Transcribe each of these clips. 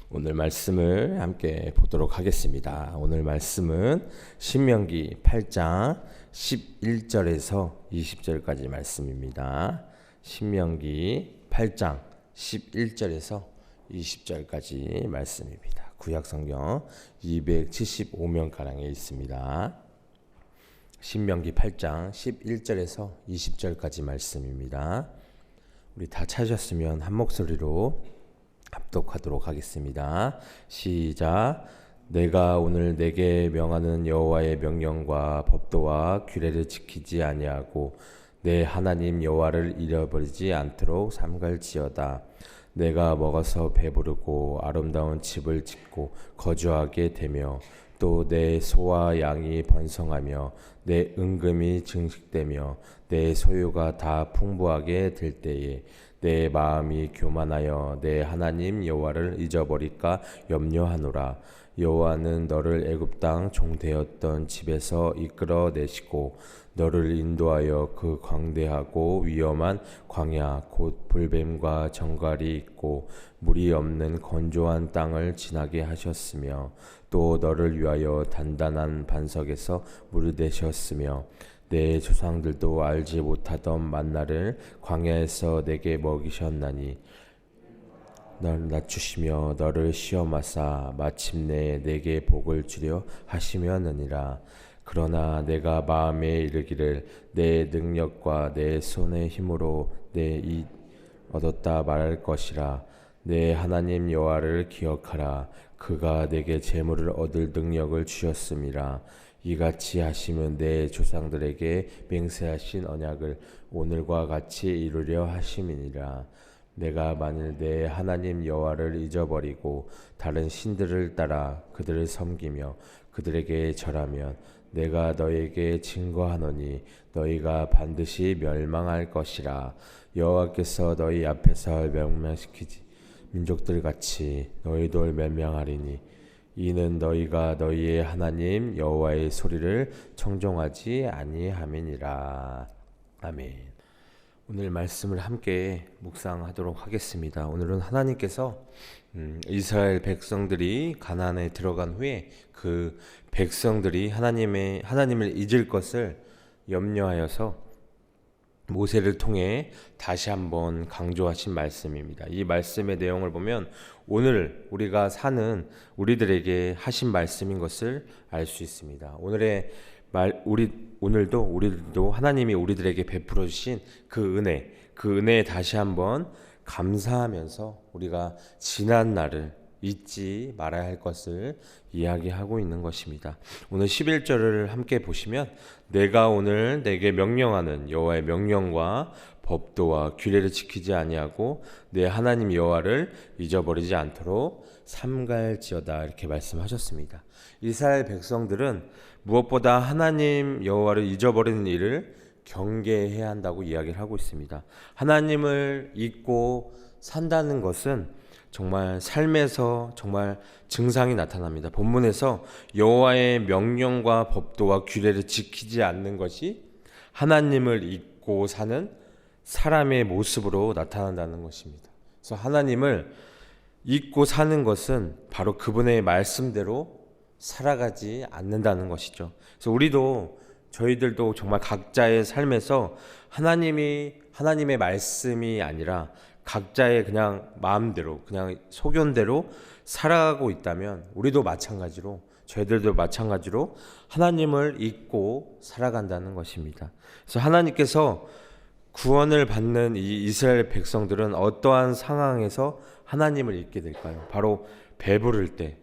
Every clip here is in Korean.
오늘 말씀을 함께 보도록 하겠습니다. 오늘 말씀은 신명기 8장 11절에서 20절까지 말씀입니다. 신명기 8장 11절에서 20절까지 말씀입니다. 구약성경 275면가량에 있습니다. 신명기 8장 11절에서 20절까지 말씀입니다. 우리 다 찾으셨으면 한 목소리로 합독하도록 하겠습니다. 시작. 내가 오늘 내게 명하는 여호와의 명령과 법도와 규례를 지키지 아니하고 내 하나님 여호와를 잃어버리지 않도록 삼갈지어다. 내가 먹어서 배부르고 아름다운 집을 짓고 거주하게 되며 또 내 소와 양이 번성하며 내 은금이 증식되며 내 소유가 다 풍부하게 될 때에 내 마음이 교만하여 내 하나님 여호와를 잊어버릴까 염려하노라. 여호와는 너를 애굽 땅 종되었던 집에서 이끌어내시고 너를 인도하여 그 광대하고 위험한 광야 곧 불뱀과 정갈이 있고 물이 없는 건조한 땅을 지나게 하셨으며 또 너를 위하여 단단한 반석에서 물을 내셨으며 내 조상들도 알지 못하던 만나를 광야에서 내게 먹이셨나니 너를 낮추시며 너를 시험하사 마침내 내게 복을 주려 하시며느니라. 그러나 내가 마음에 이르기를 내 능력과 내 손의 힘으로 내 이 얻었다 말할 것이라. 내 하나님 여호와를 기억하라. 그가 내게 재물을 얻을 능력을 주셨음이라. 이같이 하시면 내 조상들에게 맹세하신 언약을 오늘과 같이 이루려 하심이니라. 내가 만일 내 하나님 여호와를 잊어버리고 다른 신들을 따라 그들을 섬기며 그들에게 절하면 내가 너에게 증거하노니 너희가 반드시 멸망할 것이라. 여호와께서 너희 앞에서 멸망시키지 민족들 같이 너희도 멸망하리니 이는 너희가 너희의 하나님 여호와의 소리를 청종하지 아니함이니라. 아멘. 오늘 말씀을 함께 묵상하도록 하겠습니다. 오늘은 하나님께서 이스라엘 백성들이 가나안에 들어간 후에 그 백성들이 하나님을 잊을 것을 염려하여서 모세를 통해 다시 한번 강조하신 말씀입니다. 이 말씀의 내용을 보면 오늘 우리가 사는 우리들에게 하신 말씀인 것을 알 수 있습니다. 오늘도 우리들도 하나님이 우리들에게 베풀어 주신 그 은혜에 다시 한번 감사하면서 우리가 지난 날을 잊지 말아야 할 것을 이야기하고 있는 것입니다. 오늘 11절을 함께 보시면 내가 오늘 내게 명령하는 여호와의 명령과 법도와 규례를 지키지 아니하고 내 하나님 여호와를 잊어버리지 않도록 삼갈지어다 이렇게 말씀하셨습니다. 이스라엘 백성들은 무엇보다 하나님 여호와를 잊어버리는 일을 경계해야 한다고 이야기를 하고 있습니다. 하나님을 잊고 산다는 것은 정말 삶에서 정말 증상이 나타납니다. 본문에서 여호와의 명령과 법도와 규례를 지키지 않는 것이 하나님을 잊고 사는 사람의 모습으로 나타난다는 것입니다. 그래서 하나님을 잊고 사는 것은 바로 그분의 말씀대로 살아가지 않는다는 것이죠. 그래서 저희들도 정말 각자의 삶에서 하나님의 말씀이 아니라 각자의 그냥 마음대로 그냥 소견대로 살아가고 있다면 저희들도 마찬가지로 하나님을 잊고 살아간다는 것입니다. 그래서 하나님께서 구원을 받는 이 이스라엘 백성들은 어떠한 상황에서 하나님을 잊게 될까요? 바로 배부를 때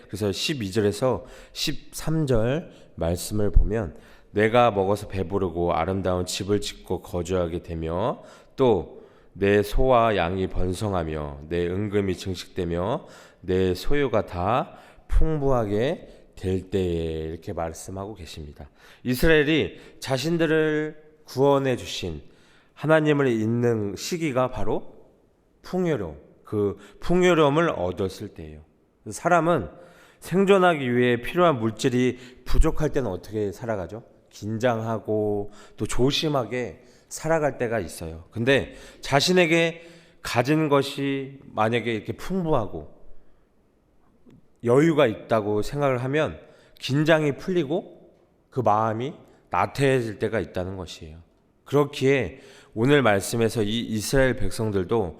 그래서 12절에서 13절 말씀을 보면 내가 먹어서 배부르고 아름다운 집을 짓고 거주하게 되며 또 내 소와 양이 번성하며 내 은금이 증식되며 내 소유가 다 풍부하게 될 때에 이렇게 말씀하고 계십니다. 이스라엘이 자신들을 구원해 주신 하나님을 잊는 시기가 바로 그 풍요로움을 얻었을 때예요. 사람은 생존하기 위해 필요한 물질이 부족할 때는 어떻게 살아가죠? 긴장하고 또 조심하게 살아갈 때가 있어요. 근데 자신에게 가진 것이 만약에 이렇게 풍부하고 여유가 있다고 생각을 하면 긴장이 풀리고 그 마음이 나태해질 때가 있다는 것이에요. 그렇기에 오늘 말씀에서 이 이스라엘 백성들도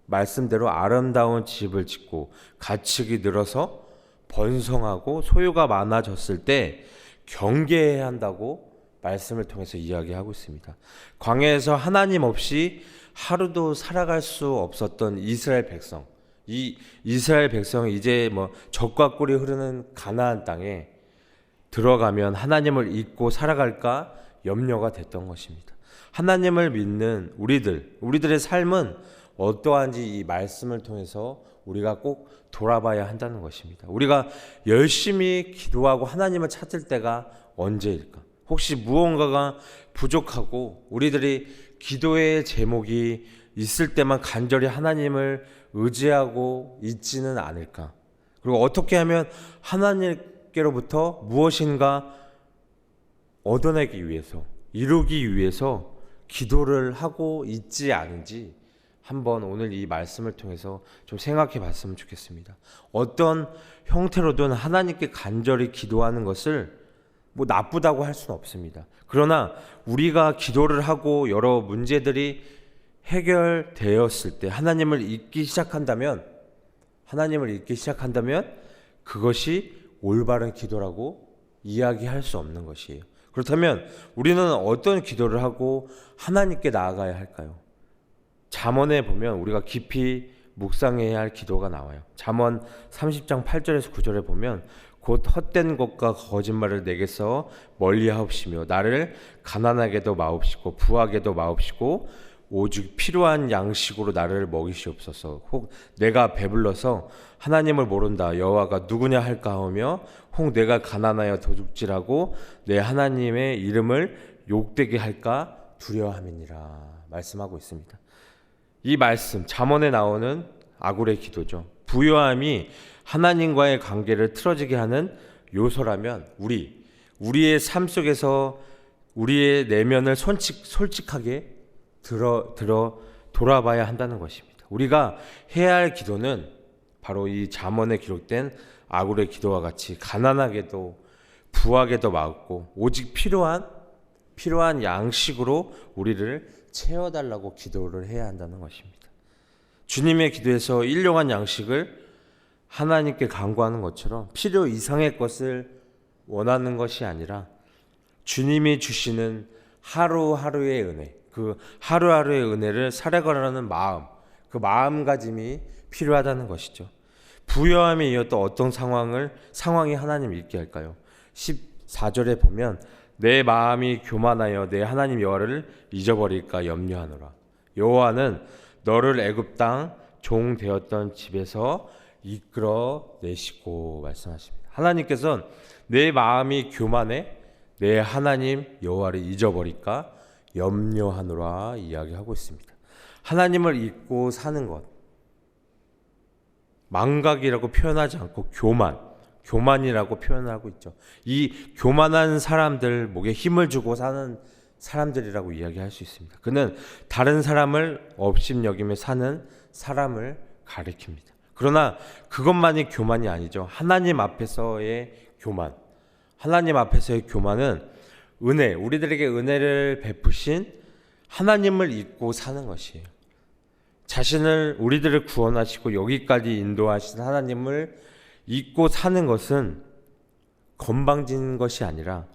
말씀대로 아름다운 집을 짓고 가축이 늘어서 번성하고 소유가 많아졌을 때 경계해야 한다고 말씀을 통해서 이야기하고 있습니다. 광야에서 하나님 없이 하루도 살아갈 수 없었던 이스라엘 백성, 이 이스라엘 백성은 이제 젖과 꿀이 흐르는 가나안 땅에 들어가면 하나님을 잊고 살아갈까 염려가 됐던 것입니다. 하나님을 믿는 우리들의 삶은 어떠한지 이 말씀을 통해서 우리가 꼭 돌아봐야 한다는 것입니다. 우리가 열심히 기도하고 하나님을 찾을 때가 언제일까? 혹시 무언가가 부족하고 우리들이 기도의 제목이 있을 때만 간절히 하나님을 의지하고 있지는 않을까? 그리고 어떻게 하면 하나님께로부터 무엇인가 얻어내기 위해서, 이루기 위해서 기도를 하고 있지 않은지 한번 오늘 이 말씀을 통해서 좀 생각해 봤으면 좋겠습니다. 어떤 형태로든 하나님께 간절히 기도하는 것을 나쁘다고 할 수는 없습니다. 그러나 우리가 기도를 하고 여러 문제들이 해결되었을 때 하나님을 잊기 시작한다면 그것이 올바른 기도라고 이야기할 수 없는 것이에요. 그렇다면 우리는 어떤 기도를 하고 하나님께 나아가야 할까요? 잠언에 보면 우리가 깊이 묵상해야 할 기도가 나와요. 잠언 30장 8절에서 9절에 보면 곧 헛된 것과 거짓말을 내게서 멀리하옵시며 나를 가난하게도 마옵시고 부하게도 마옵시고 오직 필요한 양식으로 나를 먹이시옵소서. 혹 내가 배불러서 하나님을 모른다 여호와가 누구냐 할까 하며 혹 내가 가난하여 도둑질하고 내 하나님의 이름을 욕되게 할까 두려워함이니라 말씀하고 있습니다. 이 말씀 잠언에 나오는 아굴의 기도죠. 부요함이 하나님과의 관계를 틀어지게 하는 요소라면 우리의 삶 속에서 우리의 내면을 솔직하게 돌아봐야 한다는 것입니다. 우리가 해야 할 기도는 바로 이 잠언에 기록된 아굴의 기도와 같이 가난하게도 부하게도 막고 오직 필요한 양식으로 우리를 채워달라고 기도를 해야 한다는 것입니다. 주님의 기도에서 일용한 양식을 하나님께 간구하는 것처럼 필요 이상의 것을 원하는 것이 아니라 주님이 주시는 하루하루의 은혜, 그 하루하루의 은혜를 살아가려는 마음, 그 마음가짐이 필요하다는 것이죠. 부요함에 이어 또 어떤 상황이 하나님을 잊게 할까요? 14절에 보면 내 마음이 교만하여 내 하나님 여호와를 잊어버릴까 염려하노라. 여호와는 너를 애굽 땅 종 되었던 집에서 이끌어 내시고 말씀하십니다. 하나님께서는 내 마음이 교만해 내 하나님 여호와를 잊어버릴까 염려하노라 이야기하고 있습니다. 하나님을 잊고 사는 것, 망각이라고 표현하지 않고 교만이라고 표현하고 있죠. 이 교만한 사람들 목에 힘을 주고 사는 사람들이라고 이야기할 수 있습니다. 그는 다른 사람을 업신여기며 사는 사람을 가리킵니다. 그러나 그것만이 교만이 아니죠. 하나님 앞에서의 교만은 우리들에게 은혜를 베푸신 하나님을 잊고 사는 것이에요. 우리들을 구원하시고 여기까지 인도하신 하나님을 잊고 사는 것은 건방진 것이 아니라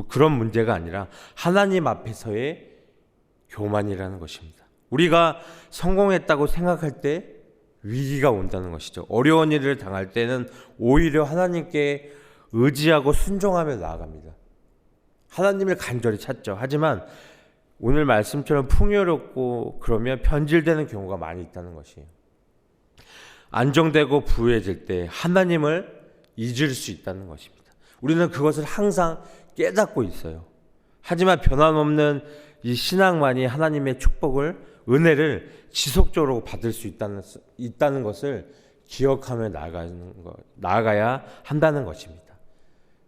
그런 문제가 아니라 하나님 앞에서의 교만이라는 것입니다. 우리가 성공했다고 생각할 때 위기가 온다는 것이죠. 어려운 일을 당할 때는 오히려 하나님께 의지하고 순종하며 나아갑니다. 하나님을 간절히 찾죠. 하지만 오늘 말씀처럼 풍요롭고 그러면 변질되는 경우가 많이 있다는 것이에요. 안정되고 부유해질 때 하나님을 잊을 수 있다는 것입니다. 우리는 그것을 항상 깨닫고 있어요. 하지만 변함없는 이 신앙만이 하나님의 은혜를 지속적으로 받을 수 있다는 것을 기억하며 나아가야 한다는 것입니다.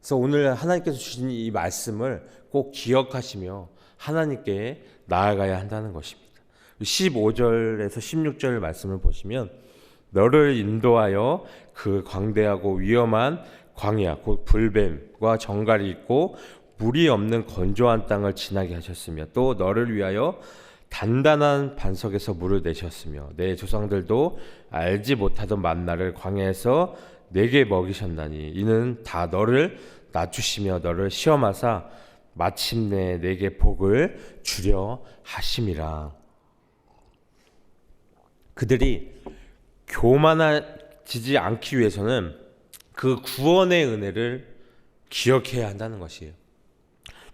그래서 오늘 하나님께서 주신 이 말씀을 꼭 기억하시며 하나님께 나아가야 한다는 것입니다. 15절에서 16절 말씀을 보시면 너를 인도하여 그 광대하고 위험한 광야 곧 불뱀과 정갈이 있고 물이 없는 건조한 땅을 지나게 하셨으며 또 너를 위하여 단단한 반석에서 물을 내셨으며 내 조상들도 알지 못하던 만나를 광야에서 내게 먹이셨나니 이는 다 너를 낮추시며 너를 시험하사 마침내 내게 복을 주려 하심이라. 그들이 교만해지지 않기 위해서는 그 구원의 은혜를 기억해야 한다는 것이에요.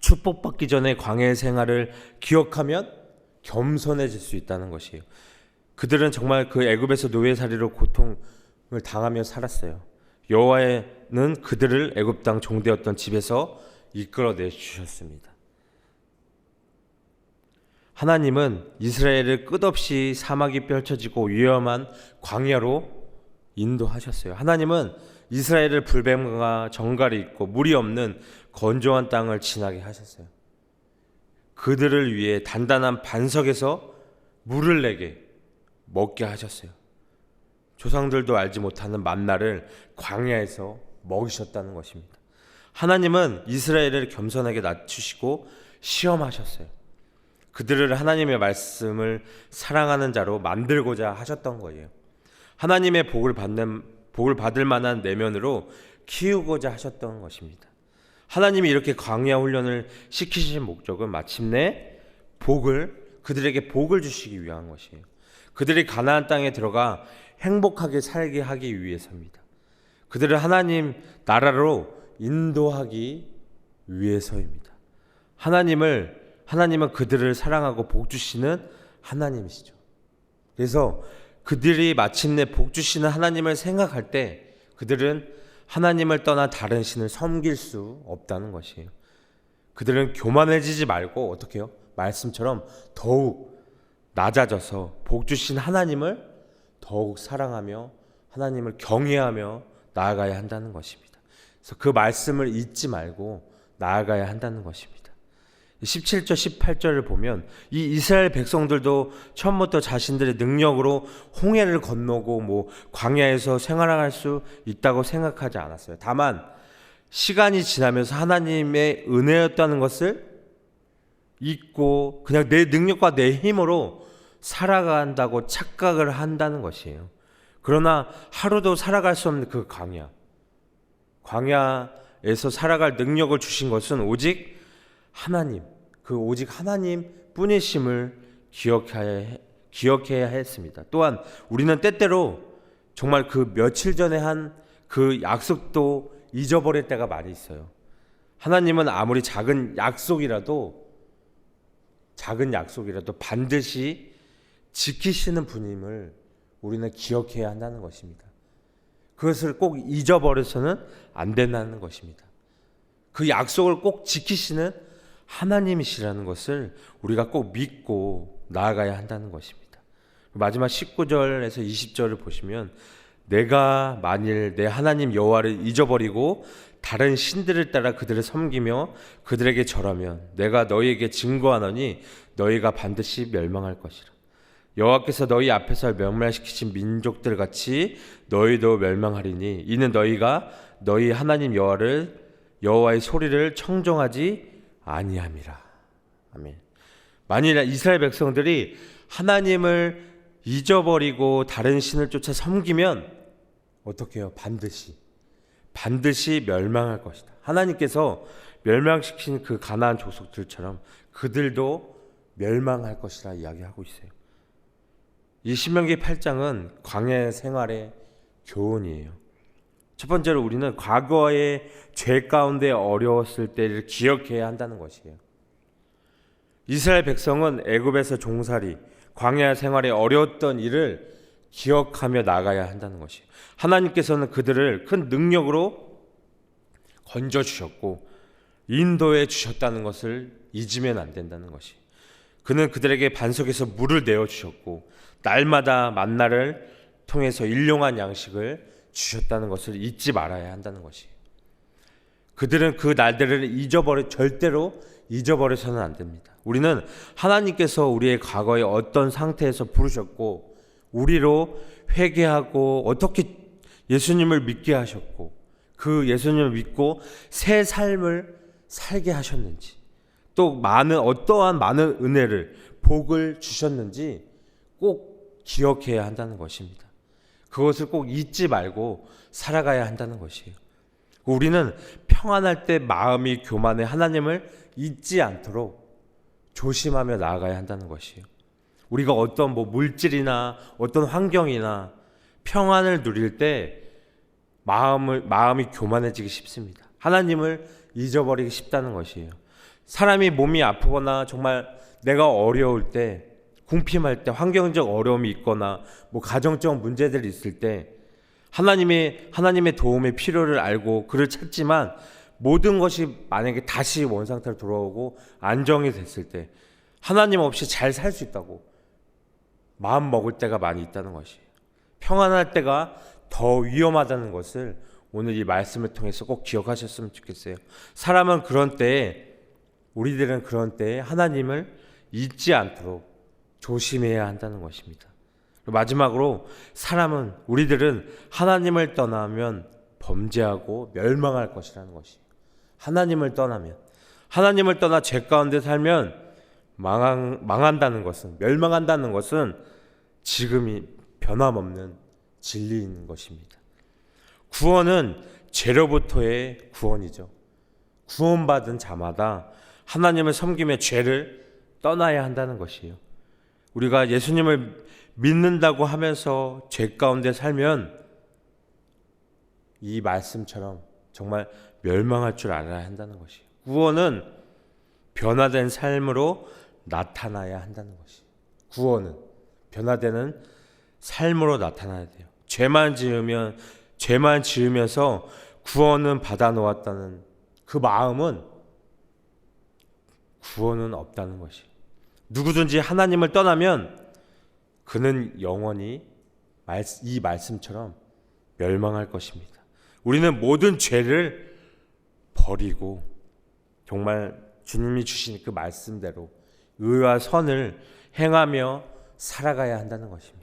축복받기 전에 광야의 생활을 기억하면 겸손해질 수 있다는 것이에요. 그들은 정말 그 애굽에서 노예살이로 고통을 당하며 살았어요. 여호와는 그들을 애굽 땅 종되었던 집에서 이끌어내 주셨습니다. 하나님은 이스라엘을 끝없이 사막이 펼쳐지고 위험한 광야로 인도하셨어요. 하나님은 이스라엘을 불뱀과 정갈이 있고 물이 없는 건조한 땅을 지나게 하셨어요. 그들을 위해 단단한 반석에서 물을 내게 먹게 하셨어요. 조상들도 알지 못하는 만나를 광야에서 먹이셨다는 것입니다. 하나님은 이스라엘을 겸손하게 낮추시고 시험하셨어요. 그들을 하나님의 말씀을 사랑하는 자로 만들고자 하셨던 거예요. 하나님의 복을 받을 만한 내면으로 키우고자 하셨던 것입니다. 하나님이 이렇게 광야 훈련을 시키신 목적은 마침내 그들에게 복을 주시기 위한 것이에요. 그들이 가나안 땅에 들어가 행복하게 살게 하기 위해서입니다. 그들을 하나님 나라로 인도하기 위해서입니다. 하나님은 그들을 사랑하고 복 주시는 하나님이시죠. 그래서 그들이 마침내 복 주시는 하나님을 생각할 때 그들은 하나님을 떠나 다른 신을 섬길 수 없다는 것이에요. 그들은 교만해지지 말고 어떻게 해요? 말씀처럼 더욱 낮아져서 복 주신 하나님을 더욱 사랑하며 하나님을 경외하며 나아가야 한다는 것입니다. 그래서 그 말씀을 잊지 말고 나아가야 한다는 것입니다. 17절 18절을 보면 이 이스라엘 백성들도 처음부터 자신들의 능력으로 홍해를 건너고 광야에서 생활할 수 있다고 생각하지 않았어요. 다만 시간이 지나면서 하나님의 은혜였다는 것을 잊고 그냥 내 능력과 내 힘으로 살아간다고 착각을 한다는 것이에요. 그러나 하루도 살아갈 수 없는 그 광야에서 살아갈 능력을 주신 것은 오직 하나님 뿐이심을 기억해야 했습니다. 또한 우리는 때때로 정말 그 며칠 전에 한 그 약속도 잊어버릴 때가 많이 있어요. 하나님은 아무리 작은 약속이라도 반드시 지키시는 분임을 우리는 기억해야 한다는 것입니다. 그것을 꼭 잊어버려서는 안 된다는 것입니다. 그 약속을 꼭 지키시는 하나님이시라는 것을 우리가 꼭 믿고 나아가야 한다는 것입니다. 마지막 19절에서 20절을 보시면 내가 만일 내 하나님 여호와를 잊어버리고 다른 신들을 따라 그들을 섬기며 그들에게 절하면 내가 너희에게 증거하노니 너희가 반드시 멸망할 것이라. 여호와께서 너희 앞에서 멸망시키신 민족들 같이 너희도 멸망하리니 이는 너희가 너희 하나님 여호와의 소리를 청종하지 아니함이라. 아멘. 만일 이스라엘 백성들이 하나님을 잊어버리고 다른 신을 쫓아 섬기면 어떻게 해요? 반드시 멸망할 것이다. 하나님께서 멸망시킨 그 가나안 족속들처럼 그들도 멸망할 것이라 이야기하고 있어요. 이 신명기 8장은 광야 생활의 교훈이에요. 첫 번째로 우리는 과거의 죄 가운데 어려웠을 때를 기억해야 한다는 것이에요. 이스라엘 백성은 애굽에서 종살이, 광야 생활에 어려웠던 일을 기억하며 나가야 한다는 것이에요. 하나님께서는 그들을 큰 능력으로 건져주셨고 인도해 주셨다는 것을 잊으면 안 된다는 것이에요. 그는 그들에게 반석에서 물을 내어주셨고 날마다 만나를 통해서 일용한 양식을 주셨다는 것을 잊지 말아야 한다는 것이에요. 그들은 그 날들을 절대로 잊어버려서는 안 됩니다. 우리는 하나님께서 우리의 과거에 어떤 상태에서 부르셨고 우리로 회개하고 어떻게 예수님을 믿게 하셨고 그 예수님을 믿고 새 삶을 살게 하셨는지 또 어떠한 많은 은혜를 복을 주셨는지 꼭 기억해야 한다는 것입니다. 그것을 꼭 잊지 말고 살아가야 한다는 것이에요. 우리는 평안할 때 마음이 교만해 하나님을 잊지 않도록 조심하며 나아가야 한다는 것이에요. 우리가 어떤 물질이나 어떤 환경이나 평안을 누릴 때 마음이 교만해지기 쉽습니다. 하나님을 잊어버리기 쉽다는 것이에요. 사람이 몸이 아프거나 정말 내가 어려울 때, 궁핍할 때, 환경적 어려움이 있거나 가정적 문제들이 있을 때 하나님의 도움의 필요를 알고 그를 찾지만 모든 것이 만약에 다시 원상태로 돌아오고 안정이 됐을 때 하나님 없이 잘 살 수 있다고 마음 먹을 때가 많이 있다는 것이에요. 평안할 때가 더 위험하다는 것을 오늘 이 말씀을 통해서 꼭 기억하셨으면 좋겠어요. 사람은 그런 때에, 우리들은 그런 때에 하나님을 잊지 않도록 조심해야 한다는 것입니다. 마지막으로 우리들은 하나님을 떠나면 범죄하고 멸망할 것이라는 것이에요. 하나님을 떠나 죄 가운데 살면 망한다는 것은, 멸망한다는 것은 지금이 변함없는 진리인 것입니다. 구원은 죄로부터의 구원이죠. 구원받은 자마다 하나님을 섬기며 죄를 떠나야 한다는 것이에요. 우리가 예수님을 믿는다고 하면서 죄 가운데 살면 이 말씀처럼 정말 멸망할 줄 알아야 한다는 것이에요. 구원은 변화된 삶으로 나타나야 한다는 것이에요. 구원은 변화되는 삶으로 나타나야 돼요. 죄만 지으면서 구원은 받아 놓았다는 그 마음은 구원은 없다는 것이에요. 누구든지 하나님을 떠나면 그는 영원히 이 말씀처럼 멸망할 것입니다. 우리는 모든 죄를 버리고 정말 주님이 주신 그 말씀대로 의와 선을 행하며 살아가야 한다는 것입니다.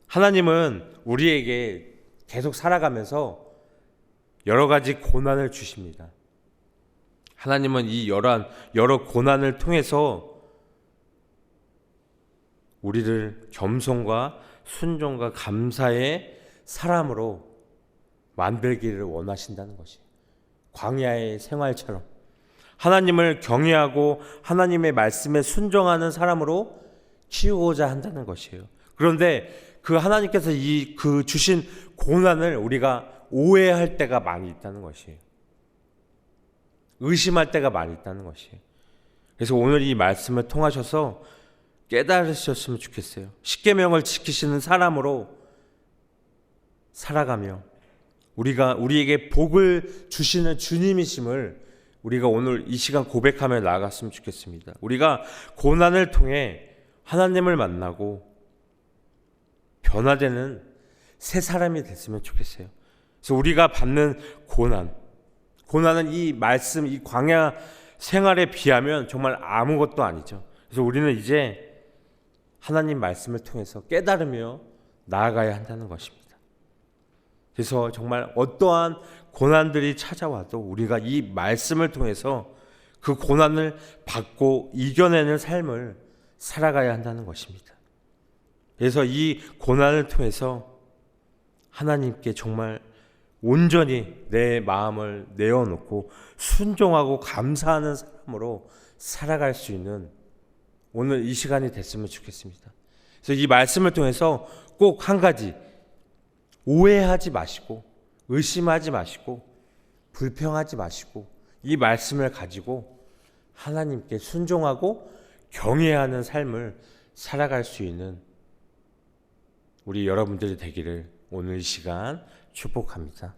하나님은 우리에게 계속 살아가면서 여러 가지 고난을 주십니다. 하나님은 이 여러 고난을 통해서 우리를 겸손과 순종과 감사의 사람으로 만들기를 원하신다는 것이에요. 광야의 생활처럼 하나님을 경외하고 하나님의 말씀에 순종하는 사람으로 키우고자 한다는 것이에요. 그런데 그 하나님께서 그 주신 고난을 우리가 오해할 때가 많이 있다는 것이에요. 의심할 때가 많이 있다는 것이에요. 그래서 오늘 이 말씀을 통하셔서 깨달으셨으면 좋겠어요. 십계명을 지키시는 사람으로 살아가며 우리에게 복을 주시는 주님이심을 우리가 오늘 이 시간 고백하며 나아갔으면 좋겠습니다. 우리가 고난을 통해 하나님을 만나고 변화되는 새 사람이 됐으면 좋겠어요. 그래서 우리가 받는 고난은 이 말씀, 이 광야 생활에 비하면 정말 아무것도 아니죠. 그래서 우리는 이제 하나님 말씀을 통해서 깨달으며 나아가야 한다는 것입니다. 그래서 정말 어떠한 고난들이 찾아와도 우리가 이 말씀을 통해서 그 고난을 받고 이겨내는 삶을 살아가야 한다는 것입니다. 그래서 이 고난을 통해서 하나님께 정말 온전히 내 마음을 내어놓고 순종하고 감사하는 사람으로 살아갈 수 있는 오늘 이 시간이 됐으면 좋겠습니다. 그래서 이 말씀을 통해서 꼭 한 가지, 오해하지 마시고 의심하지 마시고 불평하지 마시고 이 말씀을 가지고 하나님께 순종하고 경외하는 삶을 살아갈 수 있는 우리 여러분들이 되기를 오늘 이 시간 축복합니다.